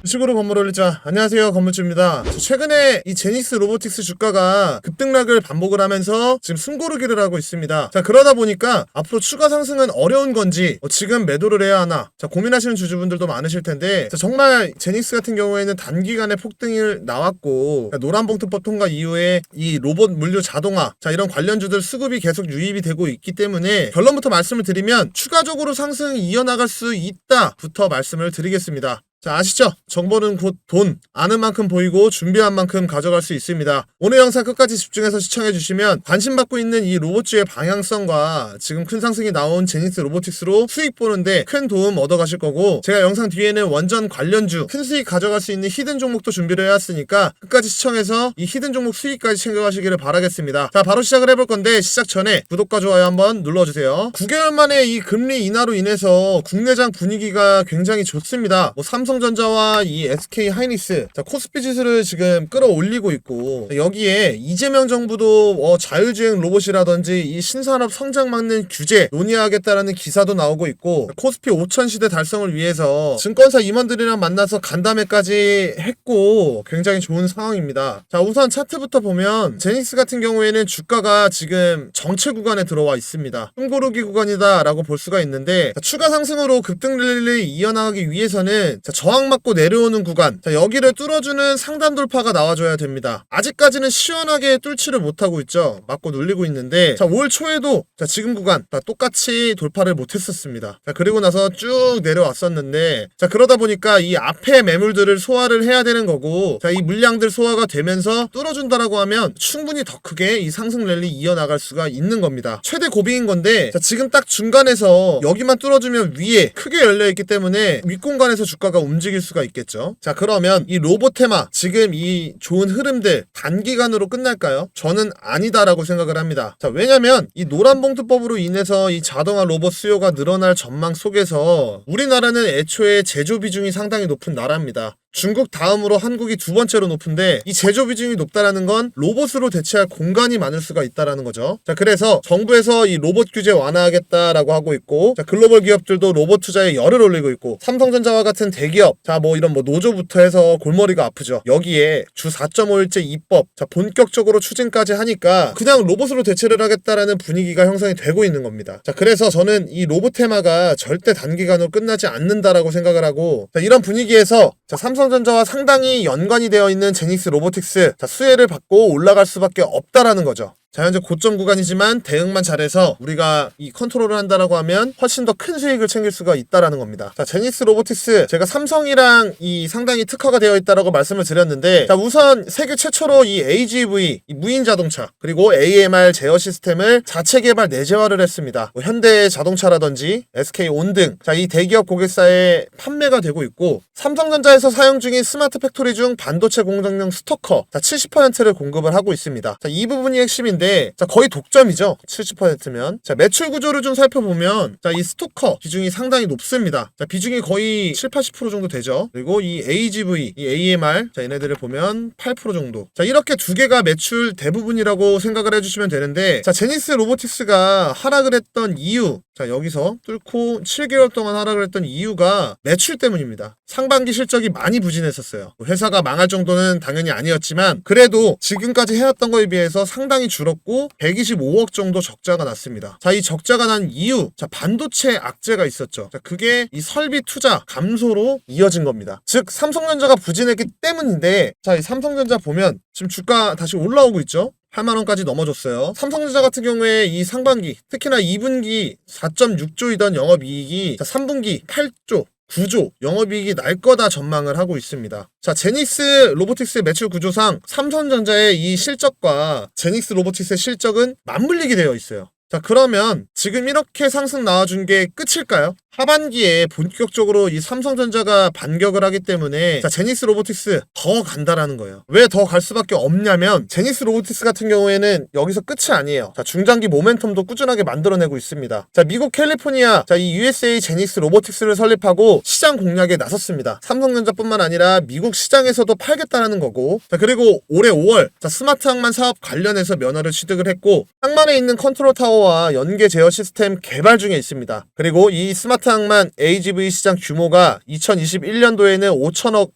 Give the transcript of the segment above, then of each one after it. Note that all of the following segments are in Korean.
주식으로 건물 올리자. 안녕하세요, 건물주입니다. 최근에 이 제닉스 로보틱스 주가가 급등락을 반복을 하면서 지금 숨고르기를 하고 있습니다. 자, 그러다 보니까 앞으로 추가 상승은 어려운 건지 지금 매도를 해야 하나, 자, 고민하시는 주주분들도 많으실 텐데, 자, 정말 제닉스 같은 경우에는 단기간에 폭등이 나왔고, 노란봉투법 통과 이후에 이 로봇 물류 자동화, 자, 이런 관련주들 수급이 계속 유입이 되고 있기 때문에 결론부터 말씀을 드리면 추가적으로 상승이 이어나갈 수 있다부터 말씀을 드리겠습니다. 자, 아시죠? 정보는 곧 돈, 아는 만큼 보이고 준비한 만큼 가져갈 수 있습니다. 오늘 영상 끝까지 집중해서 시청해주시면 관심받고 있는 이 로봇주의 방향성과 지금 큰 상승이 나온 제닉스 로보틱스로 수익 보는데 큰 도움 얻어가실 거고, 제가 영상 뒤에는 원전 관련주 큰 수익 가져갈 수 있는 히든 종목도 준비를 해왔으니까 끝까지 시청해서 이 히든 종목 수익까지 챙겨가시기를 바라겠습니다. 자, 바로 시작을 해볼 건데 시작 전에 구독과 좋아요 한번 눌러주세요. 9개월 만에 이 금리 인하로 인해서 국내장 분위기가 굉장히 좋습니다. 삼성전자와 이 SK 하이닉스, 자, 코스피 지수를 지금 끌어올리고 있고, 여기에 이재명 정부도 자율주행 로봇이라든지 이 신산업 성장 막는 규제 논의하겠다라는 기사도 나오고 있고, 코스피 5000 시대 달성을 위해서 증권사 임원들이랑 만나서 간담회까지 했고, 굉장히 좋은 상황입니다. 자, 우선 차트부터 보면 제닉스 같은 경우에는 주가가 지금 정체 구간에 들어와 있습니다. 숨고르기 구간이다 라고 볼 수가 있는데, 자, 추가 상승으로 급등 랠리를 이어나가기 위해서는 저항 맞고 내려오는 구간, 자, 여기를 뚫어주는 상단 돌파가 나와줘야 됩니다. 아직까지는 시원하게 뚫지를 못하고 있죠. 맞고 눌리고 있는데, 자, 올 초에도 자, 지금 구간 똑같이 돌파를 못했었습니다. 자, 그리고 나서 쭉 내려왔었는데, 자, 그러다 보니까 이 앞에 매물들을 소화를 해야 되는 거고, 자, 이 물량들 소화가 되면서 뚫어준다라고 하면 충분히 더 크게 이 상승 랠리 이어나갈 수가 있는 겁니다. 최대 고비인 건데, 자, 지금 딱 중간에서 여기만 뚫어주면 위에 크게 열려있기 때문에 윗공간에서 주가가 움직일 수가 있겠죠. 자, 그러면 이 로봇 테마, 지금 이 좋은 흐름들 단기간으로 끝날까요? 저는 아니다라고 생각을 합니다. 자, 왜냐면 이 노란봉투법으로 인해서 이 자동화 로봇 수요가 늘어날 전망 속에서 우리나라는 애초에 제조 비중이 상당히 높은 나라입니다. 중국 다음으로 한국이 두 번째로 높은데, 이 제조 비중이 높다라는 건 로봇으로 대체할 공간이 많을 수가 있다라는 거죠. 자, 그래서 정부에서 이 로봇 규제 완화하겠다라고 하고 있고, 자, 글로벌 기업들도 로봇 투자에 열을 올리고 있고, 삼성전자와 같은 대기업, 자, 이런 노조부터 해서 골머리가 아프죠. 여기에 주 4.5일제 입법, 자, 본격적으로 추진까지 하니까 그냥 로봇으로 대체를 하겠다라는 분위기가 형성이 되고 있는 겁니다. 자, 그래서 저는 이 로봇 테마가 절대 단기간으로 끝나지 않는다라고 생각을 하고, 자, 이런 분위기에서 자, 삼성전자와 상당히 연관이 되어 있는 제닉스 로보틱스, 자, 수혜를 받고 올라갈 수밖에 없다라는 거죠. 자, 현재 고점 구간이지만 대응만 잘해서 우리가 이 컨트롤을 한다라고 하면 훨씬 더 큰 수익을 챙길 수가 있다라는 겁니다. 자, 제닉스 로보틱스, 제가 삼성이랑 이 상당히 특화가 되어 있다라고 말씀을 드렸는데, 자, 우선 세계 최초로 이 AGV, 이 무인 자동차, 그리고 AMR 제어 시스템을 자체 개발 내재화를 했습니다. 현대 자동차라든지 SK 온 등, 자, 이 대기업 고객사에 판매가 되고 있고, 삼성전자에서 사용 중인 스마트 팩토리 중 반도체 공정용 스토커, 자, 70%를 공급을 하고 있습니다. 자, 이 부분이 핵심인데, 자, 거의 독점이죠. 70%면. 자, 매출 구조를 좀 살펴보면, 자, 이 스토커 비중이 상당히 높습니다. 자, 비중이 거의 7-80% 정도 되죠. 그리고 이 AGV, 이 AMR, 자, 얘네들을 보면 8% 정도. 자, 이렇게 두 개가 매출 대부분이라고 생각을 해주시면 되는데, 자, 제닉스 로보틱스가 하락을 했던 이유, 자, 여기서 뚫고 7개월 동안 하락을 했던 이유가 매출 때문입니다. 상반기 실적이 많이 부진했었어요. 회사가 망할 정도는 당연히 아니었지만, 그래도 지금까지 해왔던 거에 비해서 상당히 줄었고 125억 정도 적자가 났습니다. 자, 이 적자가 난 이유, 자, 반도체 악재가 있었죠. 자, 그게 이 설비 투자 감소로 이어진 겁니다. 즉, 삼성전자가 부진했기 때문인데, 자, 이 삼성전자 보면 지금 주가 다시 올라오고 있죠. 8만원까지 넘어졌어요. 삼성전자 같은 경우에 이 상반기, 특히나 2분기 4.6조이던 영업이익이 3분기 8조, 9조 영업이익이 날 거다 전망을 하고 있습니다. 자, 제닉스 로보틱스의 매출 구조상 삼성전자의 이 실적과 제닉스 로보틱스의 실적은 맞물리게 되어 있어요. 자, 그러면 지금 이렇게 상승 나와준 게 끝일까요? 하반기에 본격적으로 이 삼성전자가 반격을 하기 때문에, 자, 제닉스 로보틱스 더 간다라는 거예요. 왜 더 갈 수밖에 없냐면, 제닉스 로보틱스 같은 경우에는 여기서 끝이 아니에요. 자, 중장기 모멘텀도 꾸준하게 만들어내고 있습니다. 자, 미국 캘리포니아, 자, 이 USA 제닉스 로보틱스를 설립하고 시장 공략에 나섰습니다. 삼성전자뿐만 아니라 미국 시장에서도 팔겠다라는 거고, 자, 그리고 올해 5월, 자, 스마트 항만 사업 관련해서 면허를 취득을 했고, 항만에 있는 컨트롤 타워 파워와 연계 제어 시스템 개발 중에 있습니다. 그리고 이 스마트 항만 AGV 시장 규모가 2021년도에는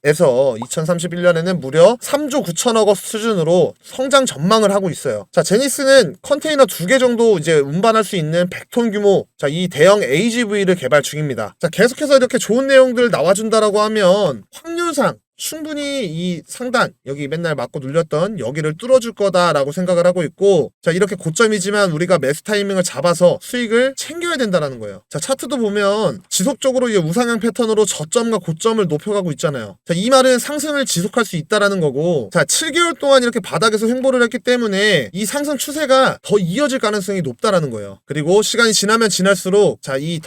5천억에서 2031년에는 무려 3조 9천억 원 수준으로 성장 전망을 하고 있어요. 자, 제니스는 컨테이너 2개 정도 이제 운반할 수 있는 100톤 규모, 자, 이 대형 AGV를 개발 중입니다. 자, 계속해서 이렇게 좋은 내용들 나와준다라고 하면 확률상 충분히 이 상단, 여기 맨날 맞고 눌렸던 여기를 뚫어줄 거다라고 생각을 하고 있고, 자, 이렇게 고점이지만 우리가 매수 타이밍을 잡아서 수익을 챙겨야 된다라는 거예요. 자, 차트도 보면 지속적으로 이 우상향 패턴으로 저점과 고점을 높여가고 있잖아요. 자, 이 말은 상승을 지속할 수 있다라는 거고, 자, 7개월 동안 이렇게 바닥에서 횡보를 했기 때문에 이 상승 추세가 더 이어질 가능성이 높다라는 거예요. 그리고 시간이 지나면 지날수록 자, 이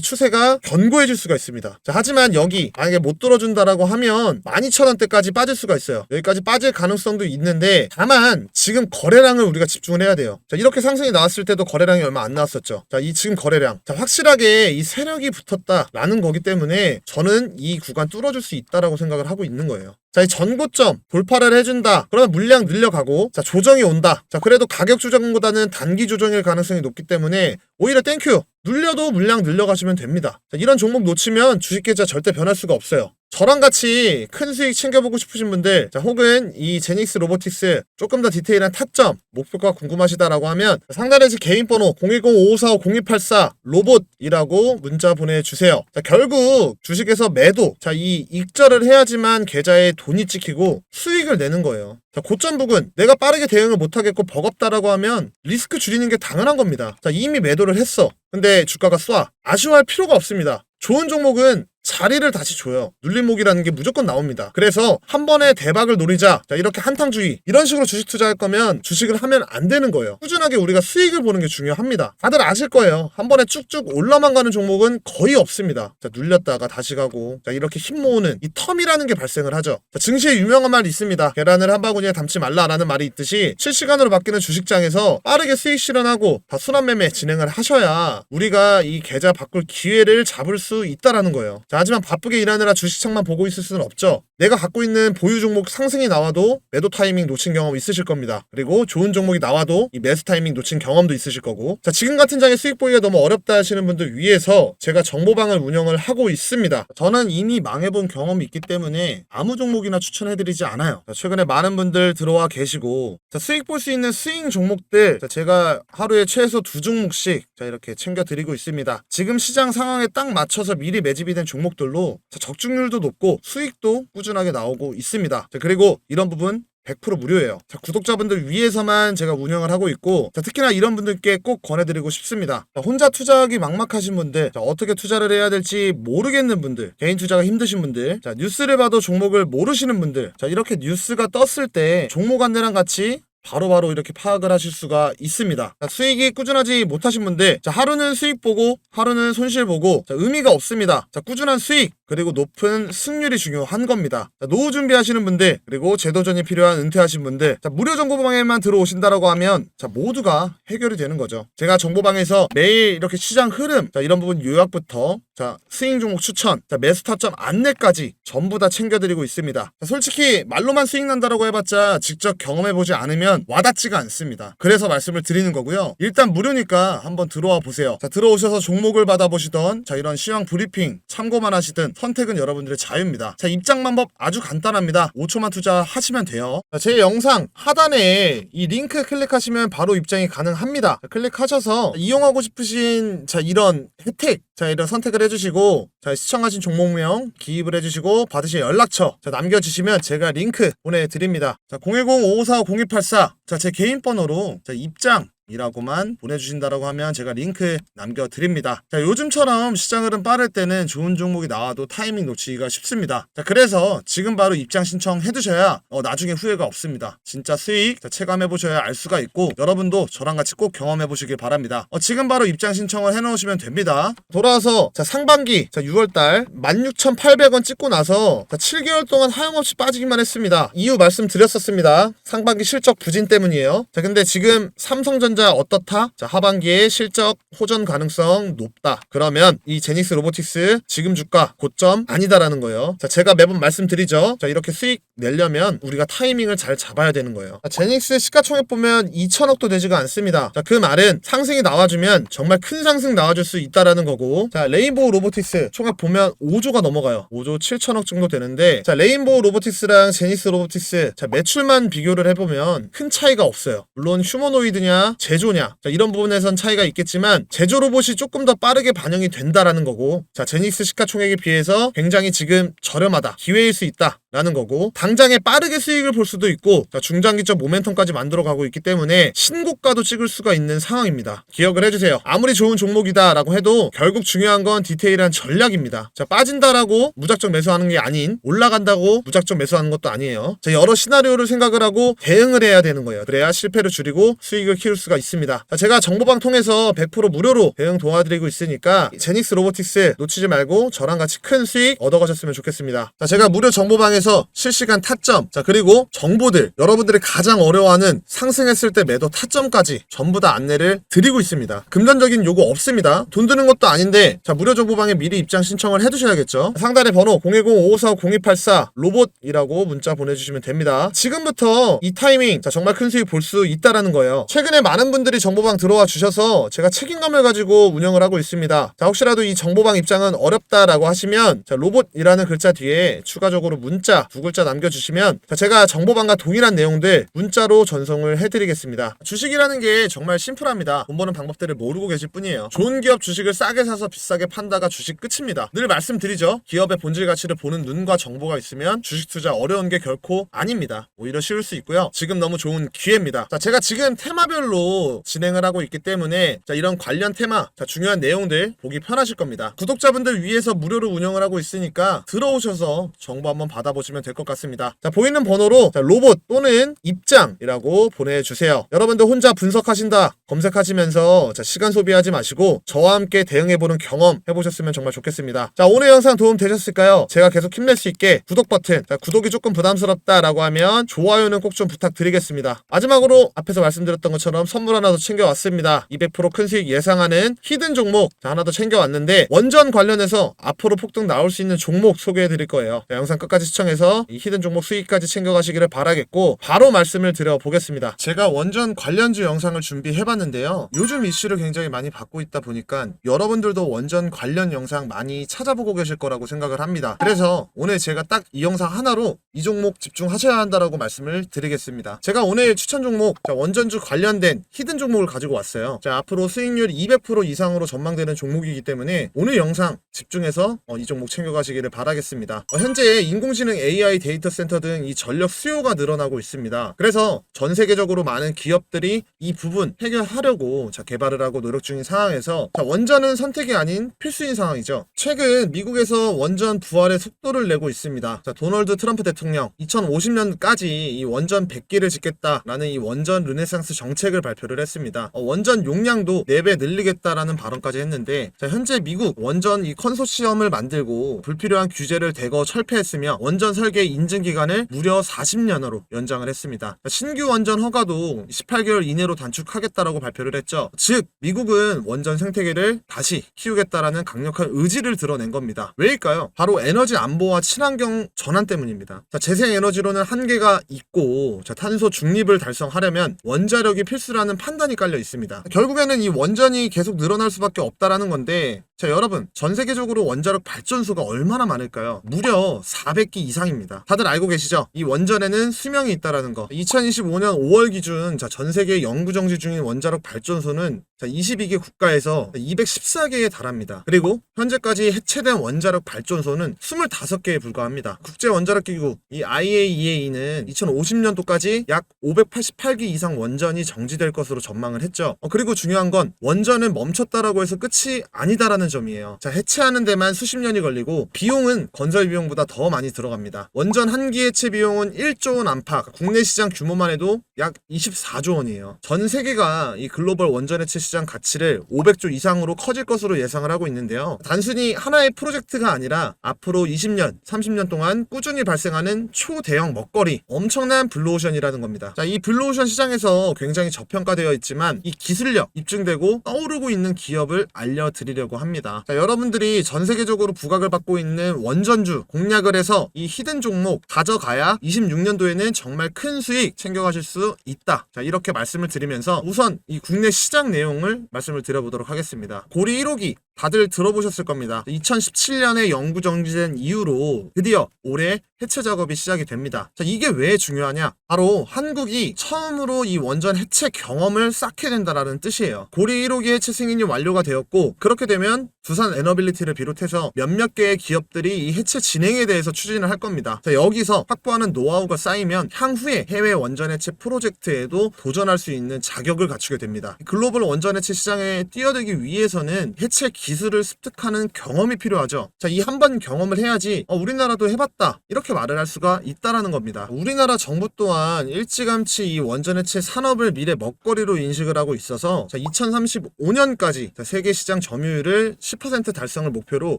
추세가 견고해질 수가 있습니다. 자, 하지만 여기 만약에 못 뚫어준다라고 하면 12,000원대까지 빠질 수가 있어요. 여기까지 빠질 가능성도 있는데, 다만 지금 거래량을 우리가 집중을 해야 돼요. 자, 이렇게 상승이 나왔을 때도 거래량이 얼마 안 나왔었죠. 자, 이 지금 거래량, 자, 확실하게 이 세력이 붙었다라는 거기 때문에 저는 이 구간 뚫어줄 수 있다라고 생각을 하고 있는 거예요. 자, 이 전고점 돌파를 해준다. 그러면 물량 늘려가고, 자, 조정이 온다. 자, 그래도 가격 조정보다는 단기 조정일 가능성이 높기 때문에 오히려 땡큐. 눌려도 물량 늘려가시면 됩니다. 자, 이런 종목 놓치면 주식 계좌 절대 변할 수가 없어요. 저랑 같이 큰 수익 챙겨보고 싶으신 분들, 자, 혹은 이 제닉스 로보틱스 조금 더 디테일한 타점, 목표가 궁금하시다라고 하면 상단에 제 개인 번호 010-5545-0284 로봇이라고 문자 보내주세요. 자, 결국 주식에서 매도, 자, 이 익절을 해야지만 계좌에 돈이 찍히고 수익을 내는 거예요. 자, 고점 부근 내가 빠르게 대응을 못하겠고 버겁다라고 하면 리스크 줄이는 게 당연한 겁니다. 자, 이미 매도를 했어. 근데 주가가 쏴. 아쉬워할 필요가 없습니다. 좋은 종목은 자리를 다시 줘요. 눌림목이라는 게 무조건 나옵니다. 그래서 한 번에 대박을 노리자, 자, 이렇게 한탕주의, 이런 식으로 주식 투자할 거면 주식을 하면 안 되는 거예요. 꾸준하게 우리가 수익을 보는 게 중요합니다. 다들 아실 거예요. 한 번에 쭉쭉 올라만 가는 종목은 거의 없습니다. 자, 눌렸다가 다시 가고, 자, 이렇게 힘 모으는 이 텀이라는 게 발생을 하죠. 자, 증시에 유명한 말이 있습니다. 계란을 한 바구니에 담지 말라라는 말이 있듯이 실시간으로 바뀌는 주식장에서 빠르게 수익 실현하고 다 순환매매 진행을 하셔야 우리가 이 계좌 바꿀 기회를 잡을 수 있다라는 거예요. 자, 하지만 바쁘게 일하느라 주식창만 보고 있을 수는 없죠. 내가 갖고 있는 보유 종목 상승이 나와도 매도 타이밍 놓친 경험 있으실 겁니다. 그리고 좋은 종목이 나와도 이 매수 타이밍 놓친 경험도 있으실 거고, 자, 지금 같은 장에 수익 보기가 너무 어렵다 하시는 분들 위해서 제가 정보방을 운영을 하고 있습니다. 저는 이미 망해본 경험이 있기 때문에 아무 종목이나 추천해드리지 않아요. 자, 최근에 많은 분들 들어와 계시고, 자, 수익 볼 수 있는 스윙 종목들, 자, 제가 하루에 최소 2종목씩 자, 이렇게 챙겨드리고 있습니다. 지금 시장 상황에 딱 맞춰서 미리 매집이 된 종목들로 자, 적중률도 높고 수익도 꾸준하게 나오고 있습니다. 자, 그리고 이런 부분 100% 무료예요. 자, 구독자분들 위해서만 제가 운영을 하고 있고, 자, 특히나 이런 분들께 꼭 권해드리고 싶습니다. 자, 혼자 투자하기 막막하신 분들, 자, 어떻게 투자를 해야 될지 모르겠는 분들, 개인 투자가 힘드신 분들, 자, 뉴스를 봐도 종목을 모르시는 분들, 자, 이렇게 뉴스가 떴을 때 종목 안내랑 같이 바로바로 이렇게 파악을 하실 수가 있습니다. 자, 수익이 꾸준하지 못하신 분들, 자, 하루는 수익 보고 하루는 손실 보고, 자, 의미가 없습니다. 자, 꾸준한 수익 그리고 높은 승률이 중요한 겁니다. 자, 노후 준비하시는 분들, 그리고 재도전이 필요한 은퇴하신 분들, 자, 무료 정보방에만 들어오신다라고 하면 자, 모두가 해결이 되는 거죠. 제가 정보방에서 매일 이렇게 시장 흐름, 자, 이런 부분 요약부터, 자, 스윙 종목 추천, 자, 매수 타점 안내까지 전부 다 챙겨드리고 있습니다. 자, 솔직히 말로만 수익 난다라고 해봤자 직접 경험해보지 않으면 와닿지가 않습니다. 그래서 말씀을 드리는 거고요. 일단 무료니까 한번 들어와 보세요. 자, 들어오셔서 종목을 받아보시던, 자, 이런 시황 브리핑 참고만 하시든 선택은 여러분들의 자유입니다. 자, 입장 방법 아주 간단합니다. 5초만 투자하시면 돼요. 자, 제 영상 하단에 이 링크 클릭하시면 바로 입장이 가능합니다. 자, 클릭하셔서 이용하고 싶으신 자, 이런 혜택, 자, 이런 선택을 해주시고, 자, 시청하신 종목명 기입을 해주시고 받으실 연락처 자, 남겨주시면 제가 링크 보내드립니다. 자, 010-5545-0284, 자, 제 개인 번호로 자, 입장 이라고만 보내주신다라고 하면 제가 링크 남겨드립니다. 자, 요즘처럼 시장 흐름 빠를 때는 좋은 종목이 나와도 타이밍 놓치기가 쉽습니다. 자, 그래서 지금 바로 입장 신청해두셔야 나중에 후회가 없습니다. 진짜 수익 자, 체감해보셔야 알 수가 있고, 여러분도 저랑 같이 꼭 경험해보시길 바랍니다. 지금 바로 입장 신청을 해놓으시면 됩니다. 돌아와서 자, 상반기 자, 6월달 16,800원 찍고 나서 자, 7개월 동안 하염없이 빠지기만 했습니다. 이유 말씀드렸었습니다. 상반기 실적 부진 때문이에요. 자, 근데 지금 삼성전자 투자 어떻다? 자, 하반기에 실적 호전 가능성 높다. 그러면 이 제닉스 로보틱스 지금 주가 고점 아니다라는 거예요. 자, 제가 매번 말씀드리죠. 자, 이렇게 수익 내려면 우리가 타이밍을 잘 잡아야 되는 거예요. 자, 제닉스 시가총액 보면 2천억도 되지가 않습니다. 자, 그 말은 상승이 나와주면 정말 큰 상승 나와줄 수 있다라는 거고, 자, 레인보우 로보틱스 총액 보면 5조가 넘어가요. 5조 7천억 정도 되는데, 자, 레인보우 로보틱스랑 제닉스 로보틱스, 자, 매출만 비교를 해보면 큰 차이가 없어요. 물론 휴머노이드냐 제조냐, 자, 이런 부분에선 차이가 있겠지만 제조 로봇이 조금 더 빠르게 반영이 된다라는 거고, 자, 제닉스 시가총액에 비해서 굉장히 지금 저렴하다, 기회일 수 있다 라는 거고, 당장에 빠르게 수익을 볼 수도 있고, 자, 중장기적 모멘텀까지 만들어 가고 있기 때문에 신고가도 찍을 수가 있는 상황입니다. 기억을 해주세요. 아무리 좋은 종목이다 라고 해도 결국 중요한 건 디테일한 전략입니다. 자, 빠진다라고 무작정 매수하는 게 아닌, 올라간다고 무작정 매수하는 것도 아니에요. 자, 여러 시나리오를 생각을 하고 대응을 해야 되는 거예요. 그래야 실패를 줄이고 수익을 키울 수가 있습니다. 자, 제가 정보방 통해서 100% 무료로 대응 도와드리고 있으니까 제닉스 로보틱스 놓치지 말고 저랑 같이 큰 수익 얻어가셨으면 좋겠습니다. 자, 제가 무료 정보방에서 실시간 타점, 자, 그리고 정보들, 여러분들이 가장 어려워하는 상승했을 때 매도 타점까지 전부 다 안내를 드리고 있습니다. 금전적인 요구 없습니다. 돈 드는 것도 아닌데, 자, 무료 정보방에 미리 입장 신청을 해두셔야겠죠. 상단의 번호 010-5545-0284 로봇이라고 문자 보내주시면 됩니다. 지금부터 이 타이밍, 자, 정말 큰 수익 볼 수 있다라는 거예요. 최근에 많은 분들이 정보방 들어와 주셔서 제가 책임감을 가지고 운영을 하고 있습니다. 자, 혹시라도 이 정보방 입장은 어렵다라고 하시면, 자, 로봇이라는 글자 뒤에 추가적으로 문자 두 글자 남겨주시면, 자, 제가 정보방과 동일한 내용들 문자로 전송을 해드리겠습니다. 주식이라는 게 정말 심플합니다. 돈 버는 방법들을 모르고 계실 뿐이에요. 좋은 기업 주식을 싸게 사서 비싸게 판다가 주식 끝입니다. 늘 말씀드리죠. 기업의 본질 가치를 보는 눈과 정보가 있으면 주식 투자 어려운 게 결코 아닙니다. 오히려 쉬울 수 있고요. 지금 너무 좋은 기회입니다. 자, 제가 지금 테마별로 진행을 하고 있기 때문에, 자, 이런 관련 테마, 자, 중요한 내용들 보기 편하실 겁니다. 구독자분들 위해서 무료로 운영을 하고 있으니까 들어오셔서 정보 한번 받아보시면 될 것 같습니다. 자, 보이는 번호로, 자, 로봇 또는 입장이라고 보내주세요. 여러분들 혼자 분석하신다 검색하시면서, 자, 시간 소비하지 마시고 저와 함께 대응해보는 경험 해보셨으면 정말 좋겠습니다. 자, 오늘 영상 도움 되셨을까요? 제가 계속 힘낼 수 있게 구독 버튼, 자, 구독이 조금 부담스럽다라고 하면 좋아요는 꼭 좀 부탁드리겠습니다. 마지막으로 앞에서 말씀드렸던 것처럼 선물 하나 더 챙겨왔습니다. 200% 큰 수익 예상하는 히든 종목, 자, 하나 더 챙겨왔는데, 원전 관련해서 앞으로 폭등 나올 수 있는 종목 소개해드릴 거예요. 자, 영상 끝까지 시청해서 이 히든 종목 수익까지 챙겨가시기를 바라겠고, 바로 말씀을 드려보겠습니다. 제가 원전 관련주 영상을 준비해봤는데요. 요즘 이슈를 굉장히 많이 받고 있다 보니까 여러분들도 원전 관련 영상 많이 찾아보고 계실 거라고 생각을 합니다. 그래서 오늘 제가 딱 이 영상 하나로 이 종목 집중하셔야 한다라고 말씀을 드리겠습니다. 제가 오늘 추천 종목, 자, 원전주 관련된 히든 종목을 가지고 왔어요. 자, 앞으로 수익률 200% 이상으로 전망되는 종목이기 때문에 오늘 영상 집중해서 이 종목 챙겨가시기를 바라겠습니다. 현재 인공지능 AI 데이터 센터 등 이 전력 수요가 늘어나고 있습니다. 그래서 전 세계적으로 많은 기업들이 이 부분 해결하려고, 자, 개발을 하고 노력 중인 상황에서, 자, 원전은 선택이 아닌 필수인 상황이죠. 최근 미국에서 원전 부활의 속도를 내고 있습니다. 자, 도널드 트럼프 대통령 2050년까지 이 원전 100기를 짓겠다라는 이 원전 르네상스 정책을 발표를 했습니다. 원전 용량도 4배 늘리겠다라는 발언까지 했는데, 자, 현재 미국 원전 이 컨소시엄을 만들고 불필요한 규제를 대거 철폐했으며 원전 설계 인증 기간을 무려 40년으로 연장을 했습니다. 자, 신규 원전 허가도 18개월 이내로 단축하겠다라고 발표를 했죠. 즉 미국은 원전 생태계를 다시 키우겠다라는 강력한 의지를 드러낸 겁니다. 왜일까요? 바로 에너지 안보와 친환경 전환 때문입니다. 자, 재생에너지로는 한계가 있고, 자, 탄소 중립을 달성하려면 원자력이 필수라는 판단이 깔려 있습니다. 결국에는 이 원전이 계속 늘어날 수밖에 없다라는 건데, 자, 여러분, 전 세계적으로 원자력 발전소가 얼마나 많을까요? 무려 400기 이상입니다. 다들 알고 계시죠? 이 원전에는 수명이 있다라는 거. 2025년 5월 기준, 자, 전 세계 영구 정지 중인 원자력 발전소는, 자, 22개 국가에서 214개에 달합니다. 그리고 현재까지 해체된 원자력 발전소는 25개에 불과합니다. 국제원자력기구 이 IAEA는 2050년도까지 약 588기 이상 원전이 정지될 것으로 전망을 했죠. 그리고 중요한 건 원전은 멈췄다라고 해서 끝이 아니다라는 점이에요. 자, 해체하는 데만 수십 년이 걸리고 비용은 건설 비용보다 더 많이 들어갑니다. 원전 한 기 해체 비용은 1조 원 안팎, 국내 시장 규모만 해도 약 24조 원이에요. 전 세계가 이 글로벌 원전 해체 시장 가치를 500조 이상으로 커질 것으로 예상을 하고 있는데요. 단순히 하나의 프로젝트가 아니라 앞으로 20년, 30년 동안 꾸준히 발생하는 초대형 먹거리, 엄청난 블루오션이라는 겁니다. 자, 이 블루오션 시장에서 굉장히 저평가되어 있지만 이 기술력 입증되고 떠오르고 있는 기업을 알려드리려고 합니다. 자, 여러분들이 전 세계적으로 부각을 받고 있는 원전주 공략을 해서 이 히든 종목 가져가야 26년도에는 정말 큰 수익 챙겨가실 수 있다. 자, 이렇게 말씀을 드리면서 우선 이 국내 시장 내용을 말씀을 드려보도록 하겠습니다. 고리 1호기 다들 들어보셨을 겁니다. 2017년에 영구 정지된 이후로 드디어 올해 해체 작업이 시작이 됩니다. 자, 이게 왜 중요하냐? 바로 한국이 처음으로 이 원전 해체 경험을 쌓게 된다라는 뜻이에요. 고리 1호기 해체 승인이 완료가 되었고, 그렇게 되면 두산 에너빌리티를 비롯해서 몇몇 개의 기업들이 이 해체 진행에 대해서 추진을 할 겁니다. 자, 여기서 확보하는 노하우가 쌓이면 향후에 해외 원전 해체 프로젝트에도 도전할 수 있는 자격을 갖추게 됩니다. 글로벌 원전 해체 시장에 뛰어들기 위해서는 해체 기술을 습득하는 경험이 필요하죠. 자, 이 한 번 경험을 해야지 우리나라도 해봤다 이렇게 말을 할 수가 있다라는 겁니다. 우리나라 정부 또한 일찌감치 이 원전 해체 산업을 미래 먹거리로 인식을 하고 있어서 2035년까지 세계 시장 점유율을 10% 달성을 목표로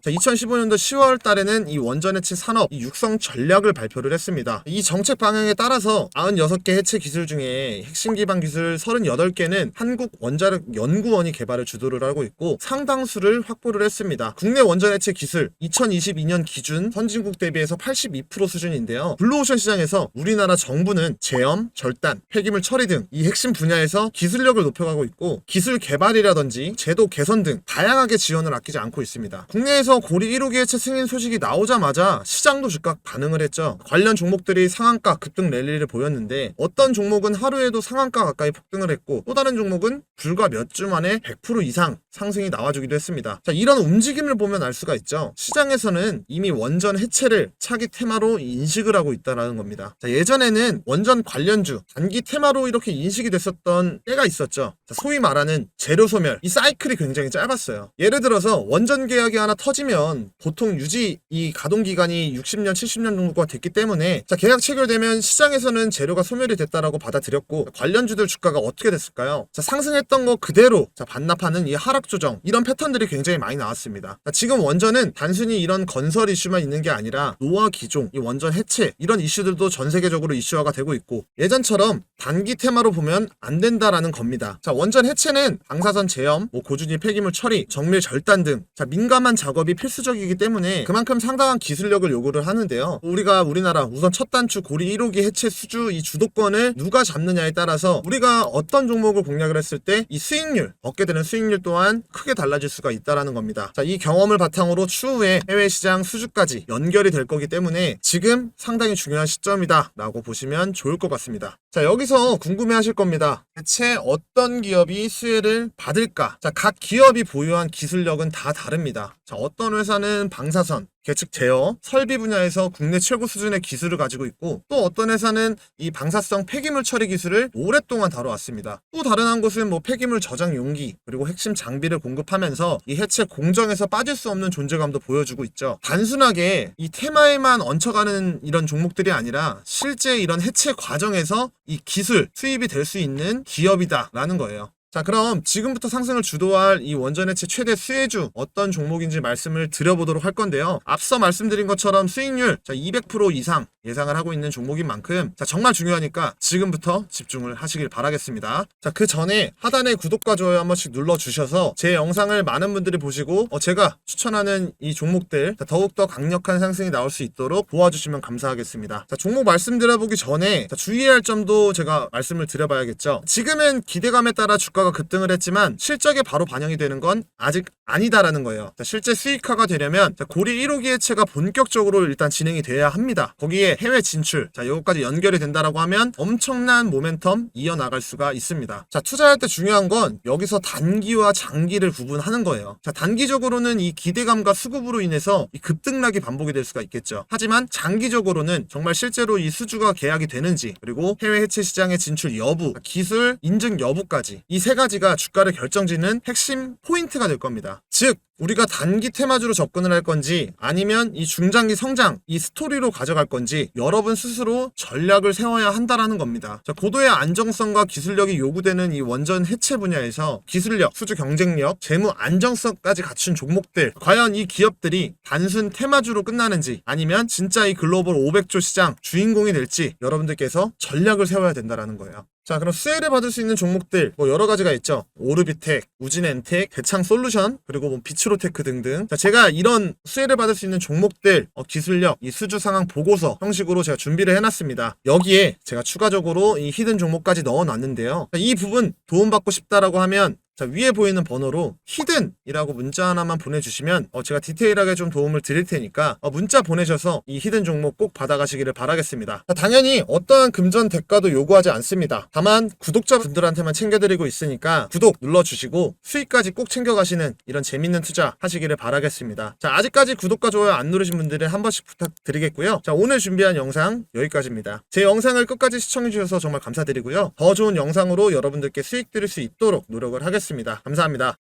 2015년도 10월 달에는 이 원전 해체 산업 육성 전략을 발표를 했습니다. 이 정책 방향에 따라서 96개 해체 기술 중에 핵심 기반 기술 38개는 한국 원자력 연구원이 개발을 주도를 하고 있고 상당수를 확보를 했습니다. 국내 원전 해체 기술 2022년 기준 선진국 대비해서 82% 수준인데요. 블루오션 시장에서 우리나라 정부는 제염, 절단, 폐기물 처리 등 이 핵심 분야에서 기술력을 높여가고 있고 기술 개발이라든지 제도 개선 등 다양하게 지원을 아끼지 않고 있습니다. 국내에서 고리 1호기 해체 승인 소식이 나오자마자 시장도 즉각 반응을 했죠. 관련 종목들이 상한가 급등 랠리를 보였는데 어떤 종목은 하루에도 상한가 가까이 폭등을 했고 또 다른 종목은 불과 몇 주 만에 100% 이상 상승이 나와주기도 했습니다. 자, 이런 움직임을 보면 알 수가 있죠. 시장에서는 이미 원전 해체를 차기 테마로 인식을 하고 있다는 겁니다. 자, 예전에는 원전 관련주 단기 테마로 이렇게 인식이 됐었던 때가 있었죠. 자, 소위 말하는 재료 소멸, 이 사이클이 굉장히 짧았어요. 예를 들어서 원전 계약이 하나 터지면 보통 유지 이 가동 기간이 60년, 70년 정도가 됐기 때문에 자, 계약 체결되면 시장에서는 재료가 소멸이 됐다라고 받아들였고 관련주들 주가가 어떻게 됐을까요? 자, 상승했던 거 그대로 자, 반납하는 이 하락 조정 이런 패턴들이 굉장히 많이 나왔습니다. 자, 지금 원전은 단순히 이런 건설 이슈만 있는 게 아니라 노화 기종, 이 원전 해체 이런 이슈들도 전 세계적으로 이슈화가 되고 있고 예전처럼 단기 테마로 보면 안 된다라는 겁니다. 자, 원전 해체는 방사선 제염, 고준위 폐기물 처리, 정밀 절단 등 자, 민감한 작업이 필수적이기 때문에 그만큼 상당한 기술력을 요구를 하는데요. 우리나라 우선 첫 단추 고리 1호기 해체 수주 이 주도권을 누가 잡느냐에 따라서 우리가 어떤 종목을 공략을 했을 때 이 수익률, 얻게 되는 수익률 또한 크게 달라질 수가 있다라는 겁니다. 자, 이 경험을 바탕으로 추후에 해외 시장 수주까지 연결이 될 거기 때문에 지금 상당히 중요한 시점이다 라고 보시면 좋을 것 같습니다. 자, 여기서 궁금해 하실 겁니다. 대체 어떤 기업이 수혜를 받을까? 자, 각 기업이 보유한 기술력은 다 다릅니다. 자, 어떤 회사는 방사선, 계측 제어, 설비 분야에서 국내 최고 수준의 기술을 가지고 있고 또 어떤 회사는 이 방사성 폐기물 처리 기술을 오랫동안 다뤄왔습니다. 또 다른 한 곳은 폐기물 저장 용기 그리고 핵심 장비를 공급하면서 이 해체 공정에서 빠질 수 없는 존재감도 보여주고 있죠. 단순하게 이 테마에만 얹혀가는 이런 종목들이 아니라 실제 이런 해체 과정에서 이 기술 수입이 될 수 있는 기업이다라는 거예요. 자, 그럼 지금부터 상승을 주도할 이 원전 해체 최대 수혜주 어떤 종목인지 말씀을 드려보도록 할 건데요. 앞서 말씀드린 것처럼 수익률 200% 이상 예상을 하고 있는 종목인 만큼 정말 중요하니까 지금부터 집중을 하시길 바라겠습니다. 자, 그 전에 하단에 구독과 좋아요 한 번씩 눌러주셔서 제 영상을 많은 분들이 보시고 제가 추천하는 이 종목들 더욱더 강력한 상승이 나올 수 있도록 도와주시면 감사하겠습니다. 자, 종목 말씀드려보기 전에 주의할 점도 제가 말씀을 드려봐야겠죠. 지금은 기대감에 따라 주가가 급등을 했지만 실적에 바로 반영이 되는 건 아직 아니다라는 거예요. 자, 실제 수익화가 되려면 고리 1호기 해체가 본격적으로 일단 진행이 돼야 합니다. 거기에 해외 진출, 이것까지 연결이 된다라고 하면 엄청난 모멘텀 이어나갈 수가 있습니다. 자, 투자할 때 중요한 건 여기서 단기와 장기를 구분하는 거예요. 자, 단기적으로는 이 기대감과 수급으로 인해서 이 급등락이 반복이 될 수가 있겠죠. 하지만 장기적으로는 정말 실제로 이 수주가 계약이 되는지 그리고 해외 해체 시장의 진출 여부, 기술 인증 여부까지 이 세 가지가 주가를 결정짓는 핵심 포인트가 될 겁니다. 즉 우리가 단기 테마주로 접근을 할 건지 아니면 이 중장기 성장, 이 스토리로 가져갈 건지 여러분 스스로 전략을 세워야 한다라는 겁니다. 자, 고도의 안정성과 기술력이 요구되는 이 원전 해체 분야에서 기술력, 수주 경쟁력, 재무 안정성까지 갖춘 종목들, 과연 이 기업들이 단순 테마주로 끝나는지 아니면 진짜 이 글로벌 500조 시장 주인공이 될지 여러분들께서 전략을 세워야 된다라는 거예요. 자, 그럼 수혜를 받을 수 있는 종목들 뭐 여러 가지가 있죠. 오르비텍, 우진엔텍, 대창솔루션, 그리고 뭐 비츠로테크 등등. 자, 제가 이런 수혜를 받을 수 있는 종목들 기술력, 이 수주 상황 보고서 형식으로 제가 준비를 해놨습니다. 여기에 제가 추가적으로 이 히든 종목까지 넣어놨는데요. 자, 이 부분 도움받고 싶다라고 하면 자, 위에 보이는 번호로 히든이라고 문자 하나만 보내주시면 제가 디테일하게 좀 도움을 드릴 테니까 문자 보내셔서 이 히든 종목 꼭 받아가시기를 바라겠습니다. 자, 당연히 어떠한 금전 대가도 요구하지 않습니다. 다만 구독자분들한테만 챙겨드리고 있으니까 구독 눌러주시고 수익까지 꼭 챙겨가시는 이런 재밌는 투자 하시기를 바라겠습니다. 자, 아직까지 구독과 좋아요 안 누르신 분들은 한 번씩 부탁드리겠고요. 자, 오늘 준비한 영상 여기까지입니다. 제 영상을 끝까지 시청해주셔서 정말 감사드리고요. 더 좋은 영상으로 여러분들께 수익 드릴 수 있도록 노력을 하겠습니다. 감사합니다.